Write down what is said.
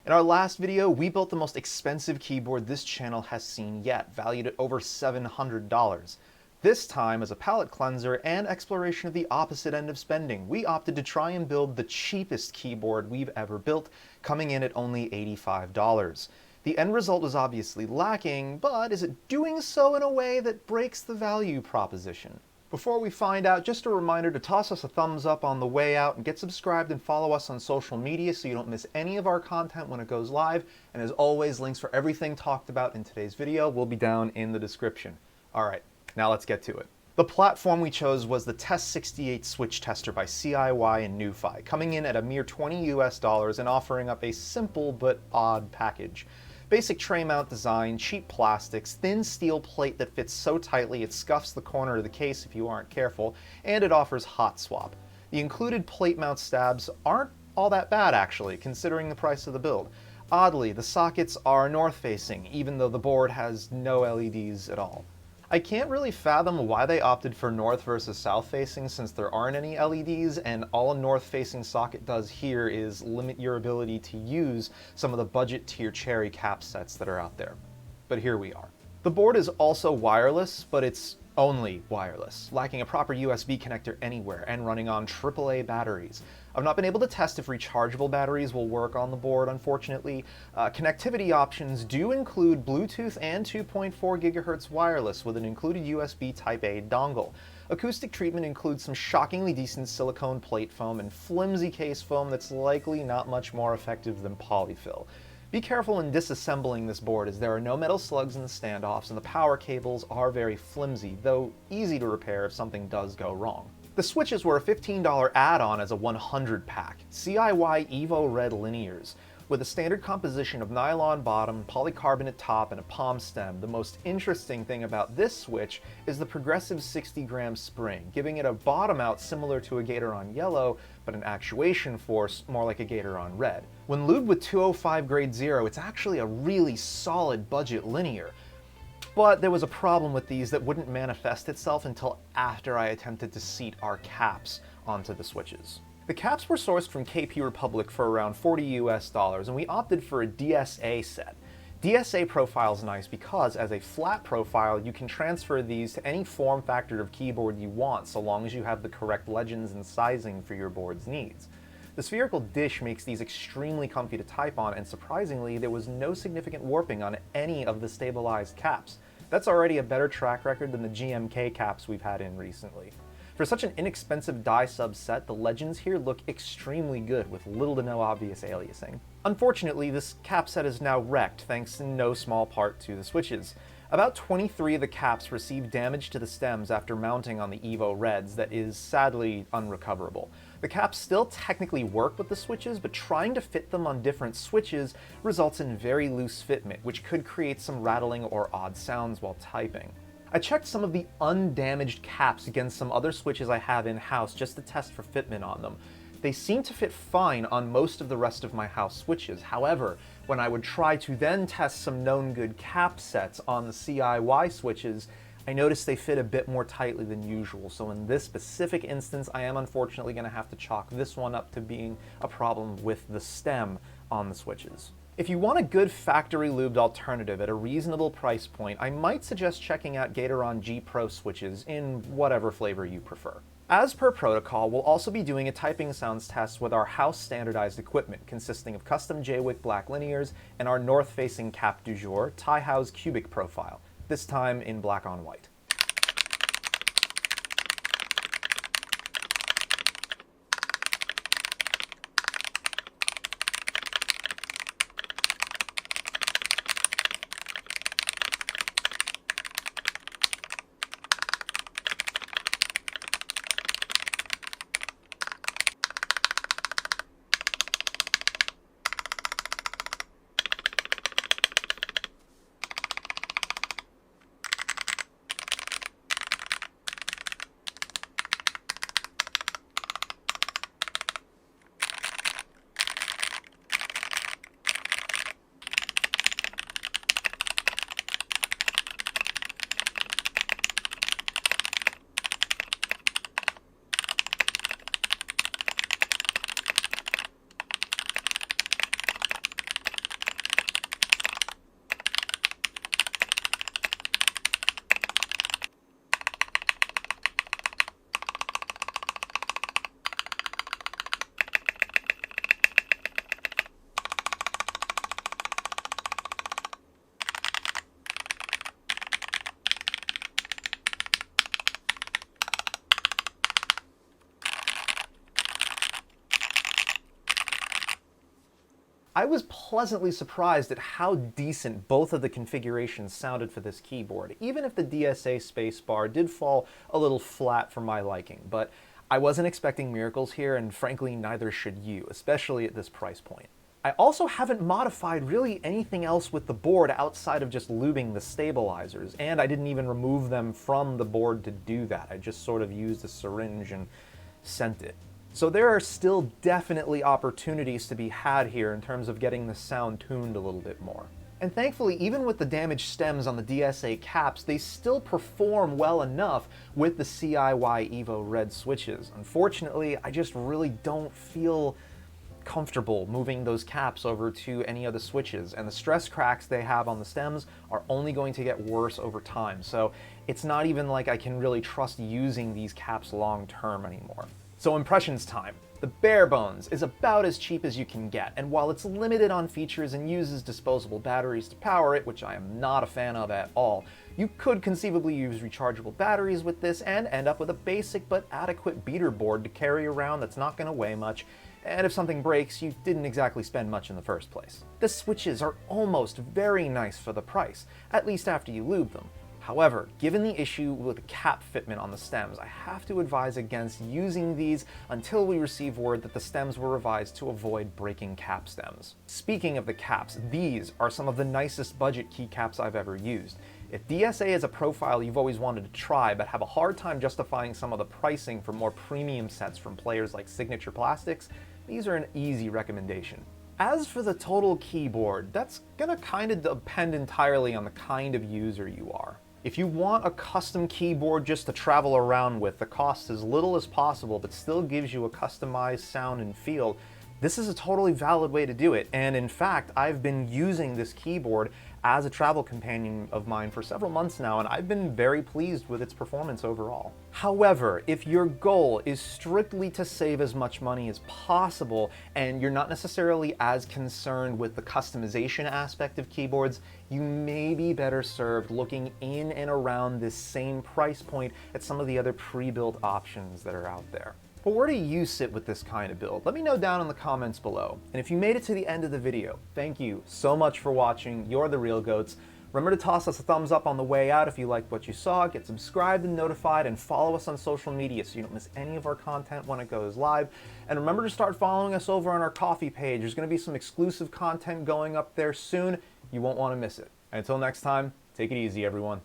In our last video, we built the most expensive keyboard this channel has seen yet, valued at over $700. This time, as a palate cleanser and exploration of the opposite end of spending, we opted to try and build the cheapest keyboard we've ever built, coming in at only $85. The end result is obviously lacking, but is it doing so in a way that breaks the value proposition? Before we find out, just a reminder to toss us a thumbs up on the way out and get subscribed and follow us on social media so you don't miss any of our content when it goes live. And as always, links for everything talked about in today's video will be down in the description. Alright, now let's get to it. The platform we chose was the Test 68 Switch Tester by CIY and NuFi, coming in at a mere $20 US and offering up a simple but odd package. Basic tray mount design, cheap plastics, thin steel plate that fits so tightly it scuffs the corner of the case if you aren't careful, and it offers hot swap. The included plate mount stabs aren't all that bad actually, considering the price of the build. Oddly, the sockets are north-facing, even though the board has no LEDs at all. I can't really fathom why they opted for north versus south-facing since there aren't any LEDs, and all a north-facing socket does here is limit your ability to use some of the budget-tier cherry cap sets that are out there. But here we are. The board is also wireless, but it's only wireless, lacking a proper USB connector anywhere and running on AAA batteries. I've not been able to test if rechargeable batteries will work on the board, unfortunately. Connectivity options do include Bluetooth and 2.4 GHz wireless with an included USB Type-A dongle. Acoustic treatment includes some shockingly decent silicone plate foam and flimsy case foam that's likely not much more effective than polyfill. Be careful in disassembling this board as there are no metal slugs in the standoffs and the power cables are very flimsy, though easy to repair if something does go wrong. The switches were a $15 add-on as a 100 pack, CIY EVO-RED linears. With a standard composition of nylon bottom, polycarbonate top, and a palm stem, the most interesting thing about this switch is the progressive 60-gram spring, giving it a bottom out similar to a Gateron Yellow, but an actuation force more like a Gateron Red. When lubed with 205 grade 0, it's actually a really solid budget linear. But there was a problem with these that wouldn't manifest itself until after I attempted to seat our caps onto the switches. The caps were sourced from KP Republic for around $40 US, and we opted for a DSA set. DSA profile's nice because, as a flat profile, you can transfer these to any form factor of keyboard you want so long as you have the correct legends and sizing for your board's needs. The spherical dish makes these extremely comfy to type on, and surprisingly, there was no significant warping on any of the stabilized caps. That's already a better track record than the GMK caps we've had in recently. For such an inexpensive die sub set, the legends here look extremely good with little to no obvious aliasing. Unfortunately, this cap set is now wrecked thanks in no small part to the switches. About 23 of the caps received damage to the stems after mounting on the EVO-REDs that is sadly unrecoverable. The caps still technically work with the switches, but trying to fit them on different switches results in very loose fitment, which could create some rattling or odd sounds while typing. I checked some of the undamaged caps against some other switches I have in-house just to test for fitment on them. They seem to fit fine on most of the rest of my house switches. However, when I would try to then test some known good cap sets on the CIY switches, I noticed they fit a bit more tightly than usual. So in this specific instance, I am unfortunately going to have to chalk this one up to being a problem with the stem on the switches. If you want a good factory lubed alternative at a reasonable price point, I might suggest checking out Gateron G Pro switches in whatever flavor you prefer. As per protocol, we'll also be doing a typing sounds test with our house standardized equipment, consisting of custom Jwick black linears and our north-facing cap du jour, Taihao's cubic profile, this time in black on white. I was pleasantly surprised at how decent both of the configurations sounded for this keyboard, even if the DSA spacebar did fall a little flat for my liking. But I wasn't expecting miracles here, and frankly, neither should you, especially at this price point. I also haven't modified really anything else with the board outside of just lubing the stabilizers, and I didn't even remove them from the board to do that. I just sort of used a syringe and sent it. So there are still definitely opportunities to be had here in terms of getting the sound tuned a little bit more. And thankfully, even with the damaged stems on the DSA caps, they still perform well enough with the CIY EVO-RED switches. Unfortunately, I just really don't feel comfortable moving those caps over to any of the switches, and the stress cracks they have on the stems are only going to get worse over time. So it's not even like I can really trust using these caps long term anymore. So impressions time. The bare bones is about as cheap as you can get, and while it's limited on features and uses disposable batteries to power it, which I am not a fan of at all, you could conceivably use rechargeable batteries with this and end up with a basic but adequate beater board to carry around that's not going to weigh much, and if something breaks, you didn't exactly spend much in the first place. The switches are almost very nice for the price, at least after you lube them. However, given the issue with the cap fitment on the stems, I have to advise against using these until we receive word that the stems were revised to avoid breaking cap stems. Speaking of the caps, these are some of the nicest budget keycaps I've ever used. If DSA is a profile you've always wanted to try but have a hard time justifying some of the pricing for more premium sets from players like Signature Plastics, these are an easy recommendation. As for the total keyboard, that's gonna kind of depend entirely on the kind of user you are. If you want a custom keyboard just to travel around with that costs as little as possible but still gives you a customized sound and feel, this is a totally valid way to do it. And in fact, I've been using this keyboard as a travel companion of mine for several months now, and I've been very pleased with its performance overall. However, if your goal is strictly to save as much money as possible, and you're not necessarily as concerned with the customization aspect of keyboards, you may be better served looking in and around this same price point at some of the other pre-built options that are out there. But where do you sit with this kind of build? Let me know down in the comments below. And if you made it to the end of the video, thank you so much for watching. You're the real goats. Remember to toss us a thumbs up on the way out if you liked what you saw, get subscribed and notified, and follow us on social media so you don't miss any of our content when it goes live. And remember to start following us over on our Ko-fi page. There's going to be some exclusive content going up there soon. You won't want to miss it. And until next time, take it easy, everyone.